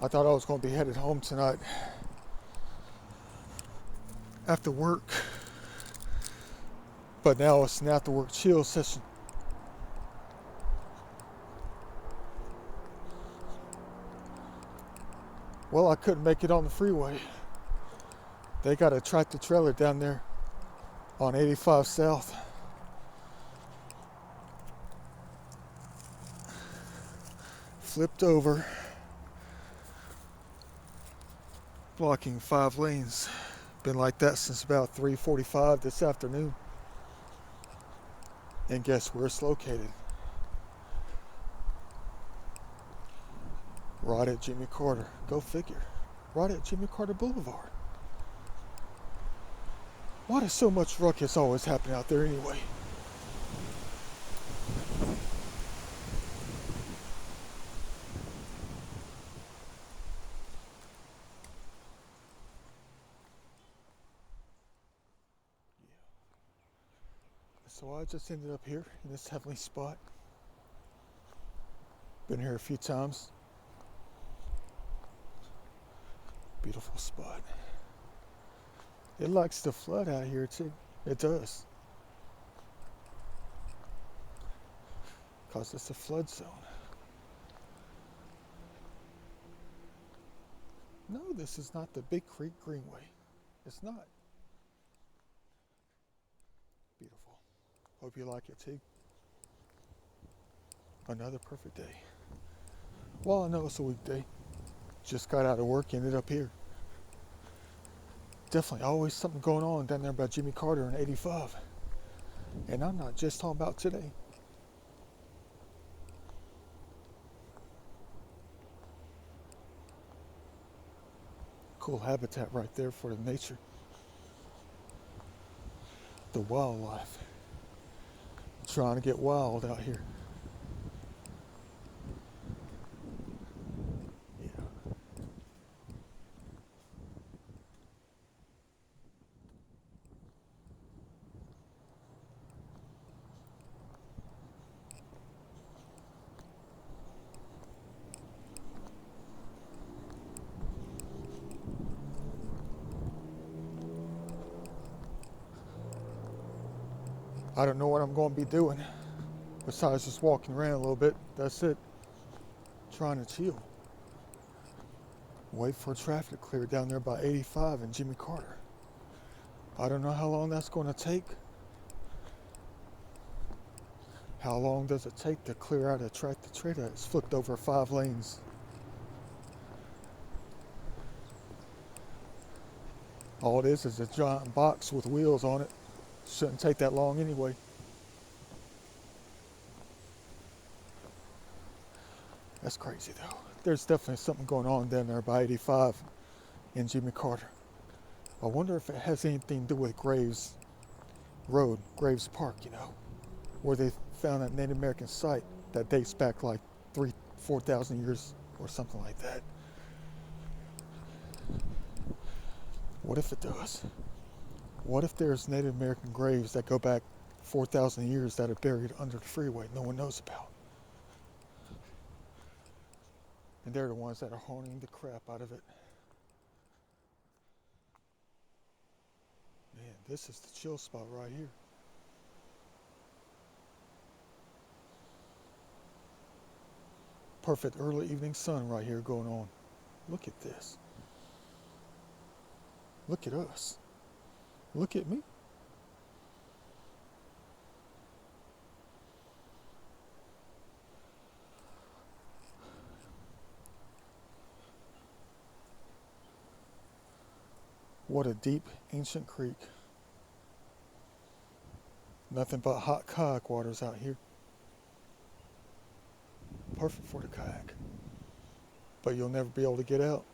I thought I was going to be headed home tonight after work, but now it's an after work chill session. Well, I couldn't make it on the freeway. They got a tractor trailer down there on 85 South. Flipped over, blocking 5 lanes. Been like that since about 3:45 this afternoon. And guess where it's located? Right at Jimmy Carter. Go figure. Right at Jimmy Carter Boulevard. Why does so much ruckus always happen out there anyway? So I just ended up here in this heavenly spot. Been here a few times. Beautiful spot. It likes to flood out here too. It does. Because it's a flood zone. No, this is not the Big Creek Greenway. It's not. Beautiful. Hope you like it too. Another perfect day. Well, I know it's a weekday. Just got out of work, ended up here. Definitely always something going on down there by Jimmy Carter and 85. And I'm not just talking about today. Cool habitat right there for the nature. The wildlife. Trying to get wild out here. Yeah. I don't know what I'm going to be doing besides just walking around a little bit. That's it. Trying to chill. Wait for traffic to clear down there by 85 and Jimmy Carter. I don't know how long that's going to take. How long does it take to clear out a tractor trailer that's flipped over 5 lanes? All it is a giant box with wheels on it. Shouldn't take that long anyway. That's crazy though. There's definitely something going on down there by 85 and Jimmy Carter. I wonder if it has anything to do with Graves Road, Graves Park, where they found that Native American site that dates back like 4,000 years or something like that. What if it does? What if there's Native American graves that go back 4,000 years that are buried under the freeway no one knows about? And they're the ones that are haunting the crap out of it. Man, this is the chill spot right here. Perfect early evening sun right here going on. Look at this. Look at us. Look at me. What a deep, ancient creek. Nothing but hot kayak waters out here. Perfect for the kayak. But you'll never be able to get out.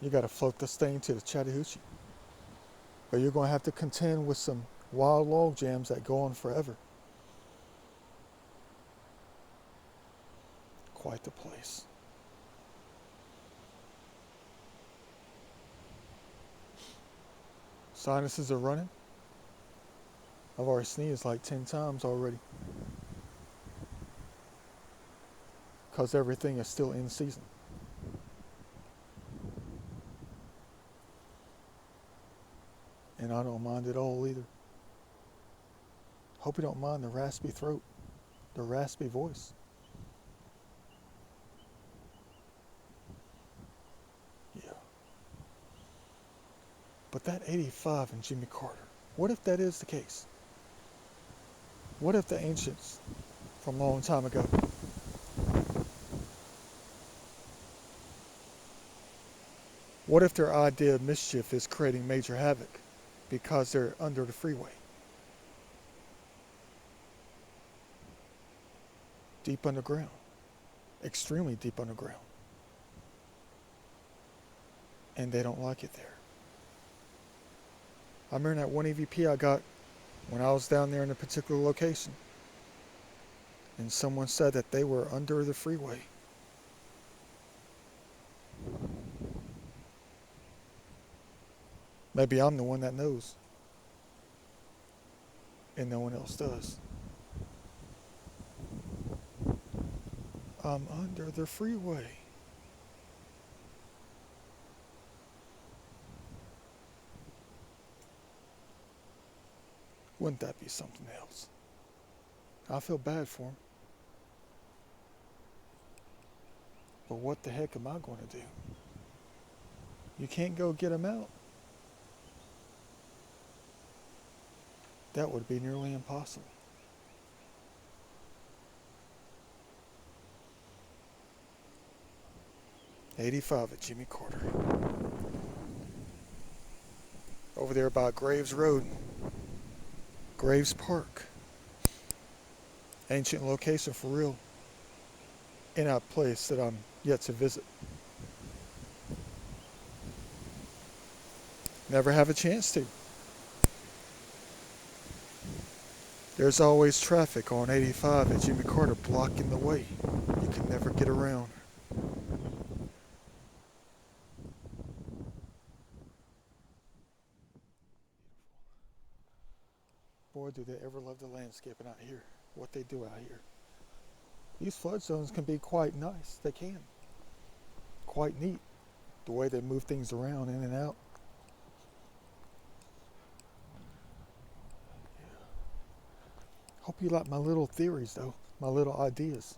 You gotta float this thing to the Chattahoochee. But you're gonna have to contend with some wild log jams that go on forever. Quite the place. Sinuses are running. I've already sneezed like 10 times already. Because everything is still in season. and I don't mind at all either. Hope you don't mind the raspy throat, the raspy voice. Yeah. But that 85 and Jimmy Carter, what if that is the case? What if the ancients from a long time ago, what if their idea of mischief is creating major havoc because they're under the freeway? Deep underground. Extremely deep underground. And they don't like it there. I remember that one EVP I got when I was down there in a particular location. And someone said that they were under the freeway. Maybe I'm the one that knows. And no one else does. I'm under the freeway. Wouldn't that be something else? I feel bad for him. But what the heck am I going to do? You can't go get him out. That would be nearly impossible. '85 at Jimmy Carter. Over there by Graves Road. Graves Park. Ancient location for real. In a place that I'm yet to visit. Never have a chance to. There's always traffic on 85 at Jimmy Carter blocking the way. You can never get around. Boy, do they ever love the landscaping out here. What they do out here. These flood zones can be quite nice. They can. Quite neat. The way they move things around in and out. Hope you like my little theories though. My little ideas.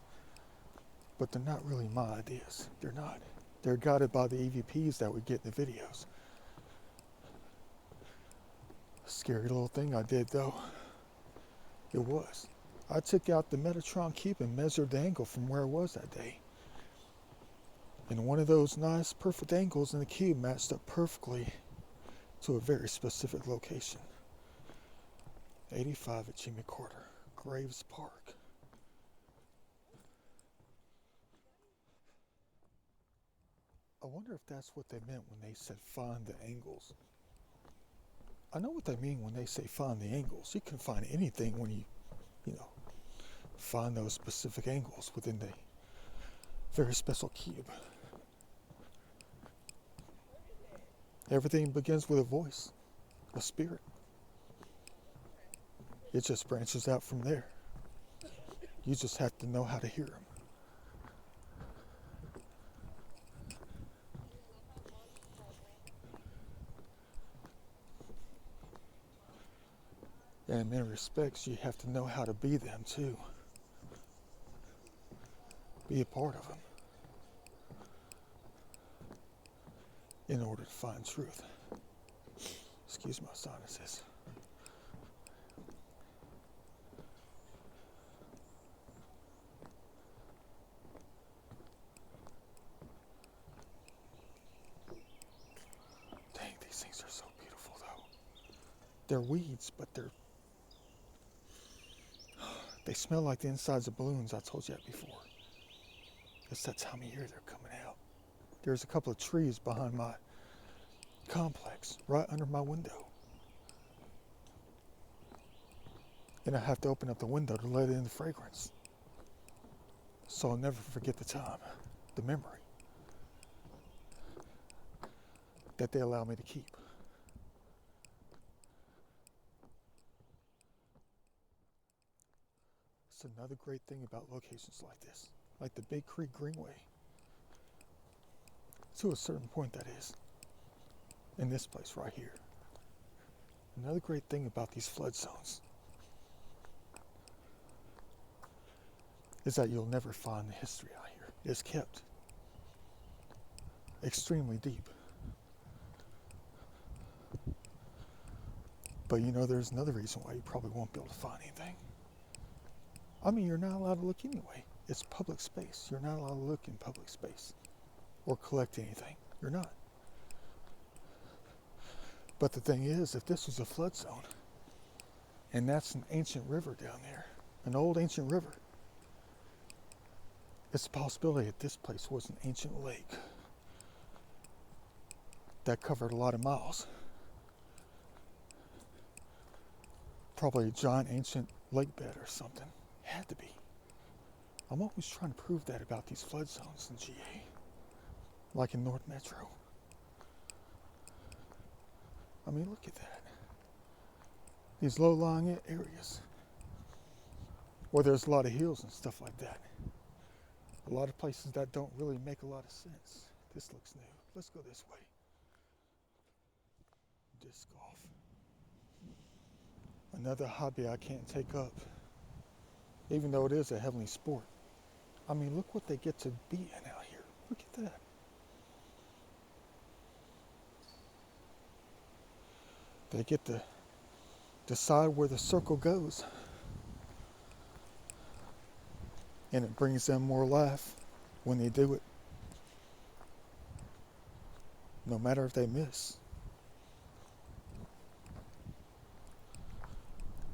But they're not really my ideas. They're not. They're guided by the EVPs that we get in the videos. Scary little thing I did though. It was. I took out the Metatron cube and measured the angle from where I was that day. And one of those nice perfect angles in the cube matched up perfectly to a very specific location. 85 at Jimmy Carter, Graves Park. I wonder if that's what they meant when they said find the angles. I know what they mean when they say find the angles. You can find anything when you find those specific angles within the very special cube. Everything begins with a voice, a spirit. It just branches out from there. You just have to know how to hear them. And in many respects, you have to know how to be them too. Be a part of them. In order to find truth. Excuse my sinuses. Dang, these things are so beautiful though. They're weeds, but they smell like the insides of balloons. I told you that before. It's that time of year they're coming out. There's a couple of trees behind my complex, right under my window. And I have to open up the window to let in the fragrance. So I'll never forget the time, the memory that they allow me to keep. It's another great thing about locations like this, like the Big Creek Greenway. To a certain point, that is. In this place right here. Another great thing about these flood zones is that you'll never find the history out here. It's kept extremely deep. But you know, there's another reason why you probably won't be able to find anything. I mean, you're not allowed to look anyway. It's public space. You're not allowed to look in public space or collect anything. You're not. But the thing is, if this was a flood zone, and that's an ancient river down there, an old ancient river, it's a possibility that this place was an ancient lake that covered a lot of miles. Probably a giant ancient lake bed or something. Had to be. I'm always trying to prove that about these flood zones in GA, like in North Metro. I mean, look at that. These low-lying areas where there's a lot of hills and stuff like that. A lot of places that don't really make a lot of sense. This looks new. Let's go this way. Disc golf. Another hobby I can't take up, even though it is a heavenly sport. I mean, look what they get to be in out here. Look at that. They get to decide where the circle goes. And it brings them more life when they do it. No matter if they miss.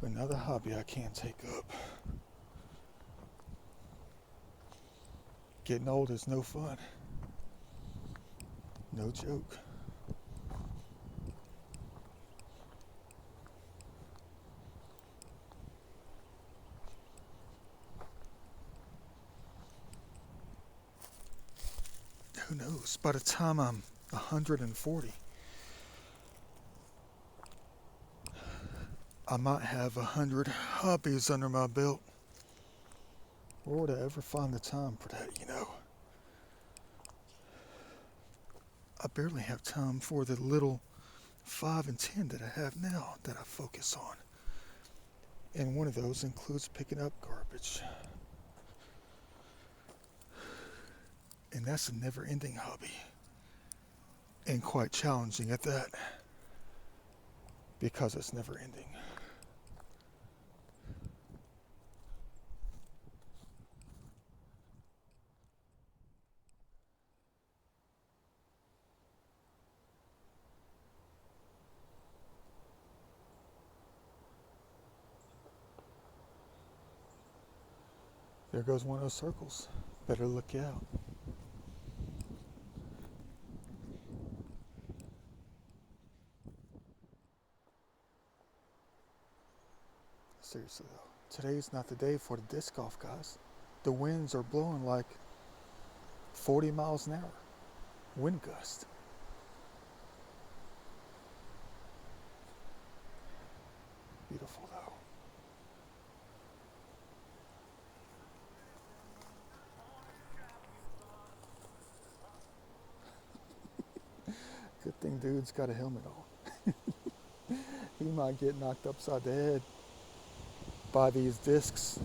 Another hobby I can't take up. Getting old is no fun. No joke. Who knows? By the time I'm 140, I might have 100 hobbies under my belt. Where would I ever find the time for that, you know? I barely have time for the little 5 and 10 that I have now that I focus on. And one of those includes picking up garbage. And that's a never-ending hobby. And quite challenging at that. Because it's never-ending. There goes one of those circles. Better look out. Seriously though, today's not the day for the disc golf, guys. The winds are blowing like 40 miles an hour. Wind gust. Beautiful though. Good thing dude's got a helmet on. He might get knocked upside the head by these discs.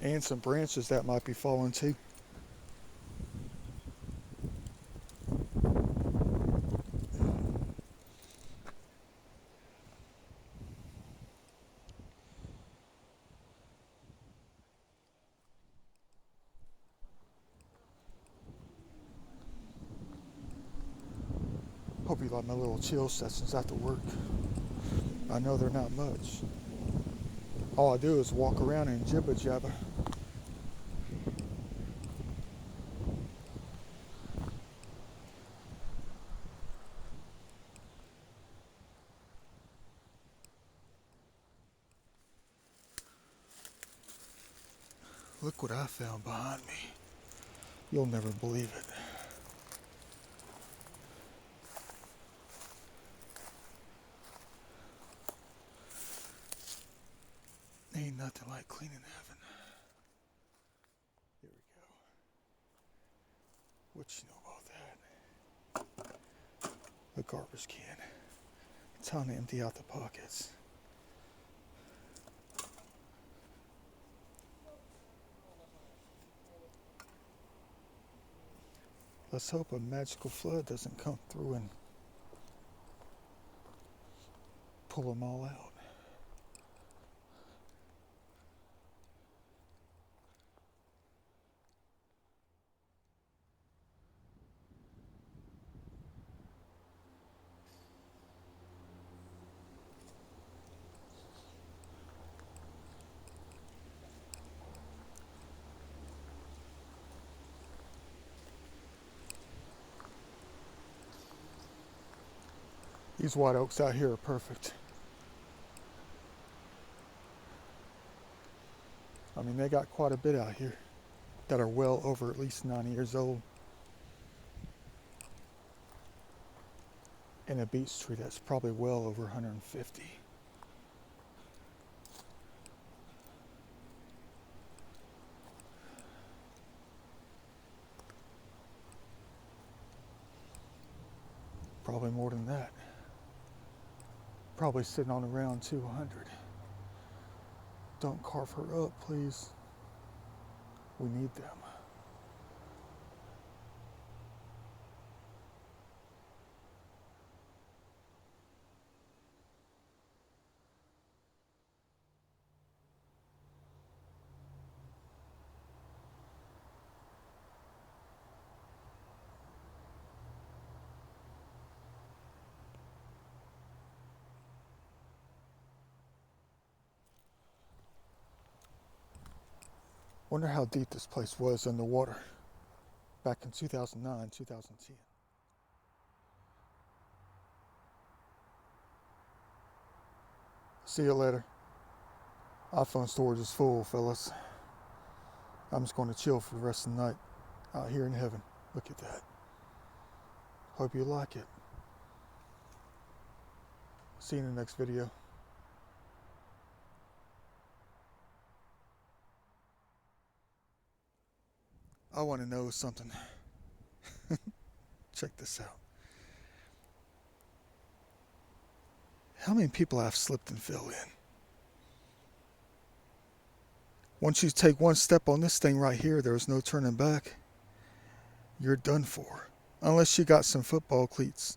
And some branches that might be falling too. Hope you like my little chill sessions after work. I know they're not much. All I do is walk around and jibber jabber. Look what I found behind me. You'll never believe it. Ain't nothing like cleaning heaven. Here we go. What you know about that? A garbage can. Time to empty out the pockets. Let's hope a magical flood doesn't come through and pull them all out. These white oaks out here are perfect. I mean, they got quite a bit out here that are well over at least 90 years old. And a beech tree that's probably well over 150. Probably more than that. Probably sitting on around 200. Don't carve her up, please. We need them. Wonder how deep this place was underwater back in 2009, 2010. See you later. iPhone storage is full, fellas. I'm just going to chill for the rest of the night out here in heaven. Look at that. Hope you like it. See you in the next video. I want to know something. Check this out. How many people have slipped and fell in? Once you take one step on this thing right here, there's no turning back. You're done for. Unless you got some football cleats